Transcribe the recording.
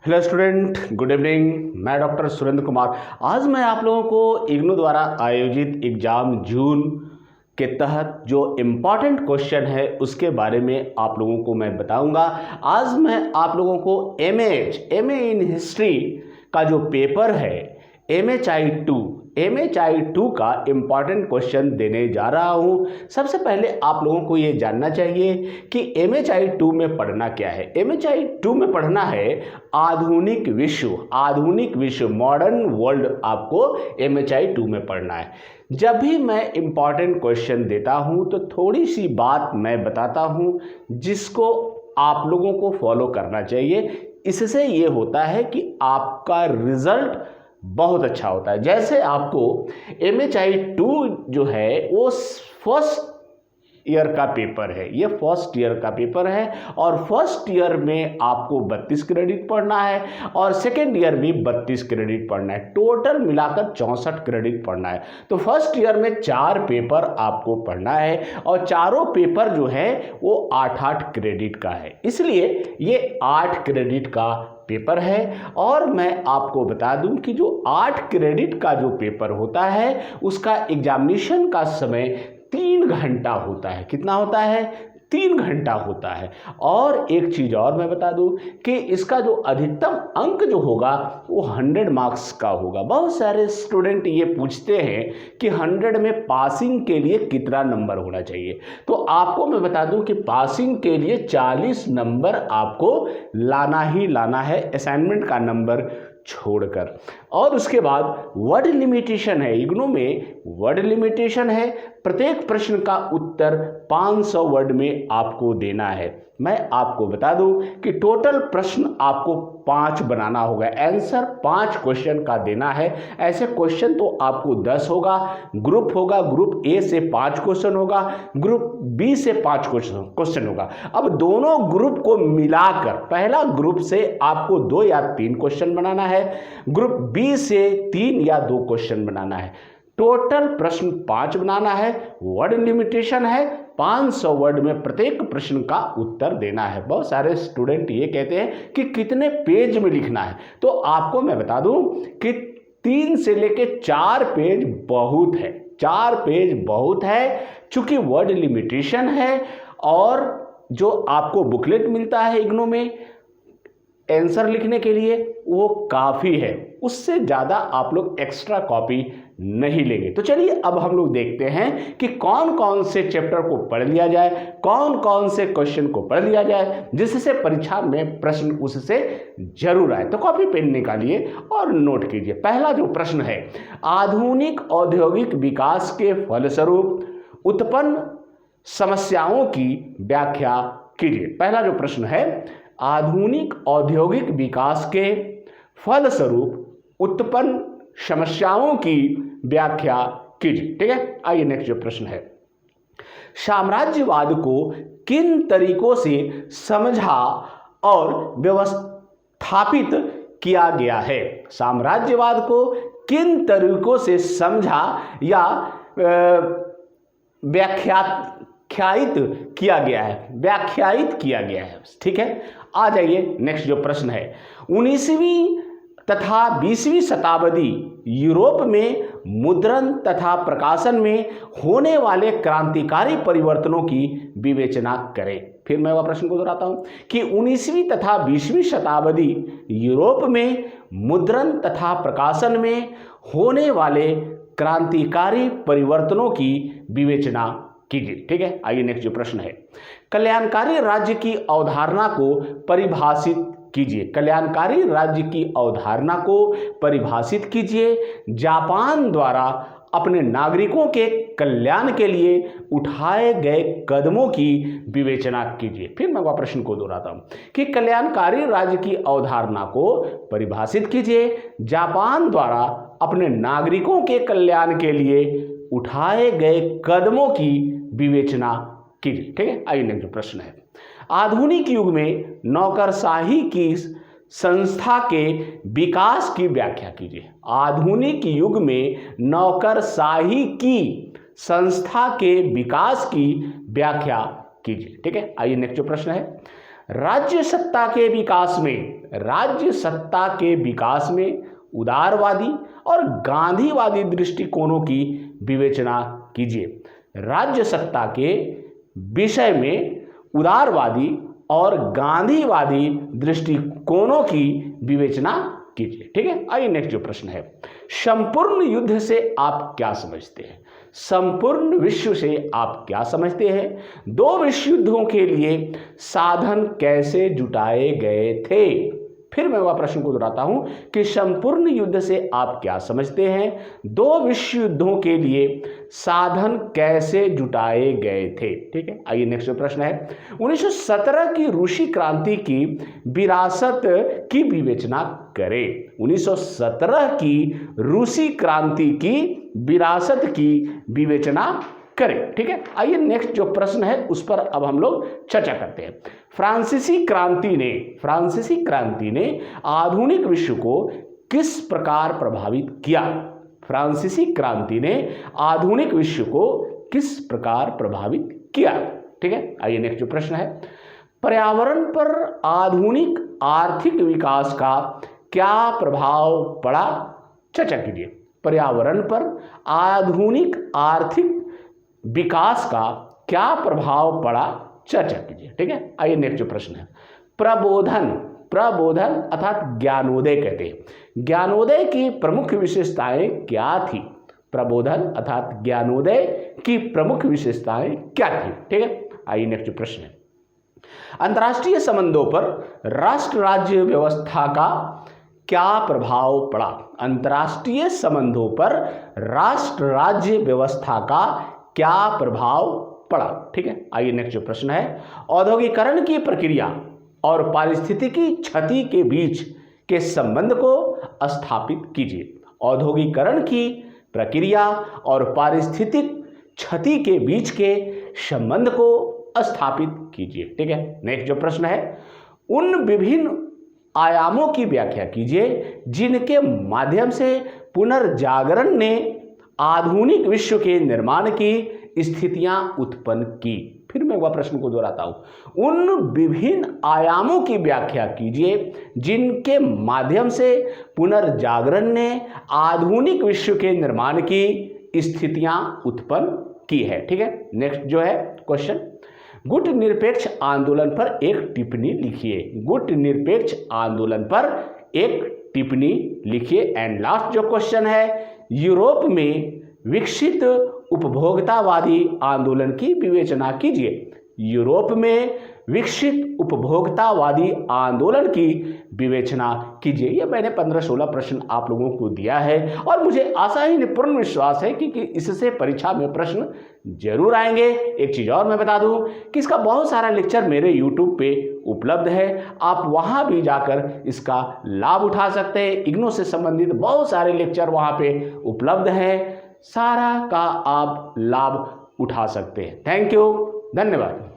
Hello student, good evening. मैं doctor Surendra Kumar. आज मैं आप लोगों को इग्नू द्वारा आयोजित एग्जाम जून के तहत जो इम्पॉर्टेंट क्वेश्चन है उसके बारे में आप लोगों को मैं बताऊंगा। आज मैं आप लोगों को एमए इन हिस्ट्री का जो पेपर है MHI 2 का इम्पॉर्टेंट क्वेश्चन देने जा रहा हूं। सबसे पहले आप लोगों को ये जानना चाहिए कि MHI 2 में पढ़ना क्या है। MHI 2 में पढ़ना है आधुनिक विश्व, मॉडर्न वर्ल्ड आपको MHI 2 में पढ़ना है। जब भी मैं इम्पॉर्टेंट क्वेश्चन देता हूं तो थोड़ी सी बात मैं बताता हूं जिसको आप लोगों को फॉलो करना चाहिए। इससे ये होता है कि आपका रिजल्ट बहुत अच्छा होता है। जैसे आपको MHI 2 जो है वो फर्स्ट ईयर का पेपर है, ये फर्स्ट ईयर का पेपर है और फर्स्ट ईयर में आपको 32 क्रेडिट पढ़ना है और सेकेंड ईयर भी 32 क्रेडिट पढ़ना है। टोटल मिलाकर 64 क्रेडिट पढ़ना है। तो फर्स्ट ईयर में 4 पेपर आपको पढ़ना है और चारों पेपर जो है वो 8-8 क्रेडिट का है, इसलिए ये 8 क्रेडिट का पेपर है। और मैं आपको बता दूं कि जो 8 क्रेडिट का जो पेपर होता है उसका एग्जामिनेशन का समय 3 घंटा होता है। कितना होता है? 3 घंटा होता है। और एक चीज और मैं बता दूं कि इसका जो अधिकतम अंक जो होगा वो 100 मार्क्स का होगा। बहुत सारे स्टूडेंट ये पूछते हैं कि 100 में पासिंग के लिए कितना नंबर होना चाहिए। तो आपको मैं बता दूं कि पासिंग के लिए 40 नंबर आपको लाना ही लाना है, असाइनमेंट का नंबर छोड़कर। और उसके बाद वर्ड लिमिटेशन है, इग्नू में वर्ड लिमिटेशन है। प्रत्येक प्रश्न का उत्तर 500 वर्ड में आपको देना है। मैं आपको बता दूं कि टोटल प्रश्न आपको 5 बनाना होगा, आंसर 5 क्वेश्चन का देना है। ऐसे क्वेश्चन तो आपको 10 होगा। ग्रुप ए से 5 क्वेश्चन होगा, ग्रुप बी से 5 क्वेश्चन होगा। अब दोनों ग्रुप को मिलाकर पहला ग्रुप से आपको 2 या 3 क्वेश्चन बनाना है, ग्रुप बी से 3 या 2 क्वेश्चन बनाना है। टोटल प्रश्न 5 बनाना है। वर्ड लिमिटेशन है, 500 वर्ड में प्रत्येक प्रश्न का उत्तर देना है। बहुत सारे स्टूडेंट ये कहते हैं कि कितने पेज में लिखना है, तो आपको मैं बता दूं कि 3 से लेके 4 पेज बहुत है। 4 पेज बहुत है, चूंकि वर्ड लिमिटेशन है और जो आपको बुकलेट मिलता है इग्नू में आंसर लिखने के लिए वो काफ़ी है। उससे ज़्यादा आप लोग एक्स्ट्रा कॉपी नहीं लेंगे। तो चलिए अब हम लोग देखते हैं कि कौन कौन से चैप्टर को पढ़ लिया जाए, कौन कौन से क्वेश्चन को पढ़ लिया जाए जिससे परीक्षा में प्रश्न उससे जरूर आए। तो कॉपी पेन निकालिए और नोट कीजिए। पहला जो प्रश्न है, आधुनिक औद्योगिक विकास के फलस्वरूप उत्पन्न समस्याओं की व्याख्या कीजिए। पहला जो प्रश्न है, आधुनिक औद्योगिक विकास के फलस्वरूप उत्पन्न समस्याओं की व्याख्या कीजिए। ठीक है, आइए नेक्स्ट जो प्रश्न है, साम्राज्यवाद को किन तरीकों से समझा और व्यवस्थापित किया गया है? साम्राज्यवाद को किन तरीकों से समझा या व्याख्यायित किया गया है। ठीक है, आ जाइए नेक्स्ट जो प्रश्न है, 19वीं तथा 20वीं शताब्दी यूरोप में मुद्रण तथा प्रकाशन में होने वाले क्रांतिकारी परिवर्तनों की विवेचना करें। फिर मैं वह प्रश्न को दोहराता हूं कि 19वीं तथा 20वीं शताब्दी यूरोप में मुद्रण तथा प्रकाशन में होने वाले क्रांतिकारी परिवर्तनों की विवेचना कीजिए। ठीक है, आइए नेक्स्ट जो प्रश्न है, कल्याणकारी राज्य की अवधारणा को परिभाषित कीजिए। कल्याणकारी राज्य की अवधारणा को परिभाषित कीजिए। जापान द्वारा अपने नागरिकों के कल्याण के लिए उठाए गए कदमों की विवेचना कीजिए। फिर मैं वह प्रश्न को दोहराता हूं कि कल्याणकारी राज्य की अवधारणा को परिभाषित कीजिए। जापान द्वारा अपने नागरिकों के कल्याण के लिए उठाए गए कदमों की विवेचना कीजिए। ठीक है, आइए नेक्स्ट प्रश्न है, आधुनिक युग में नौकरशाही की संस्था के विकास की व्याख्या कीजिए। आधुनिक युग में नौकरशाही की संस्था के विकास की व्याख्या कीजिए। ठीक है, आइए नेक्स्ट जो प्रश्न है, राज्य सत्ता के विकास में उदारवादी और गांधीवादी दृष्टिकोणों की विवेचना कीजिए। राज्य सत्ता के विषय में उदारवादी और गांधीवादी दृष्टिकोणों की विवेचना कीजिए। ठीक है, आइए नेक्स्ट जो प्रश्न है, संपूर्ण युद्ध से आप क्या समझते हैं? संपूर्ण विश्व से आप क्या समझते हैं? दो विश्व युद्धों के लिए साधन कैसे जुटाए गए थे? फिर मैं वह प्रश्न को दोहराता हूं कि संपूर्ण युद्ध से आप क्या समझते हैं? दो विश्व युद्धों के लिए साधन कैसे जुटाए गए थे? ठीक है, आइए नेक्स्ट प्रश्न है, 1917 की रूसी क्रांति की विरासत की विवेचना करें। 1917 की रूसी क्रांति की विरासत की विवेचना करें। ठीक है, आइए नेक्स्ट जो प्रश्न है उस पर अब हम लोग चर्चा करते हैं। फ्रांसीसी क्रांति ने आधुनिक विश्व को किस प्रकार प्रभावित किया? फ्रांसीसी क्रांति ने आधुनिक विश्व को किस प्रकार प्रभावित किया? ठीक है, आइए नेक्स्ट जो प्रश्न है, पर्यावरण पर आधुनिक आर्थिक विकास का क्या प्रभाव पड़ा? चर्चा कीजिए। पर्यावरण पर आधुनिक आर्थिक विकास का क्या प्रभाव पड़ा? चर्चा कीजिए। ठीक है, आइए नेक्स्ट जो प्रश्न है, प्रबोधन अर्थात ज्ञानोदय कहते हैं। ज्ञानोदय की प्रमुख विशेषताएं क्या थी? प्रबोधन अर्थात ज्ञानोदय की प्रमुख विशेषताएं क्या थी? ठीक है, आइए नेक्स्ट जो प्रश्न है, अंतर्राष्ट्रीय संबंधों पर राष्ट्र राज्य व्यवस्था का क्या प्रभाव पड़ा? अंतर्राष्ट्रीय संबंधों पर राष्ट्र राज्य व्यवस्था का क्या प्रभाव पड़ा? ठीक है, आइए नेक्स्ट जो प्रश्न है, औद्योगिकरण की प्रक्रिया और पारिस्थितिकी क्षति के बीच के संबंध को स्थापित कीजिए। औद्योगिकरण की प्रक्रिया और पारिस्थितिक क्षति के बीच के संबंध को स्थापित कीजिए। ठीक है, नेक्स्ट जो प्रश्न है, उन विभिन्न आयामों की व्याख्या कीजिए जिनके माध्यम से पुनर्जागरण ने आधुनिक विश्व के निर्माण की स्थितियां उत्पन्न की। फिर मैं वह प्रश्न को दोहराता हूं, उन विभिन्न आयामों की व्याख्या कीजिए जिनके माध्यम से पुनर्जागरण ने आधुनिक विश्व के निर्माण की स्थितियां उत्पन्न की है। ठीक है, नेक्स्ट जो है क्वेश्चन, गुट निरपेक्ष आंदोलन पर एक टिप्पणी लिखिए। गुट निरपेक्ष आंदोलन पर एक टिप्पणी लिखिए। एंड लास्ट जो क्वेश्चन है, यूरोप में विकसित उपभोक्तावादी आंदोलन की विवेचना कीजिए। यूरोप में विकसित उपभोक्तावादी आंदोलन की विवेचना कीजिए। ये मैंने 15-16 प्रश्न आप लोगों को दिया है और मुझे आशा ही पूर्ण विश्वास है कि इससे परीक्षा में प्रश्न जरूर आएंगे। एक चीज़ और मैं बता दूं कि इसका बहुत सारा लेक्चर मेरे YouTube पे उपलब्ध है, आप वहाँ भी जाकर इसका लाभ उठा सकते हैं। इग्नू से संबंधित बहुत सारे लेक्चर वहाँ पे उपलब्ध हैं, सारा का आप लाभ उठा सकते हैं। थैंक यू, धन्यवाद।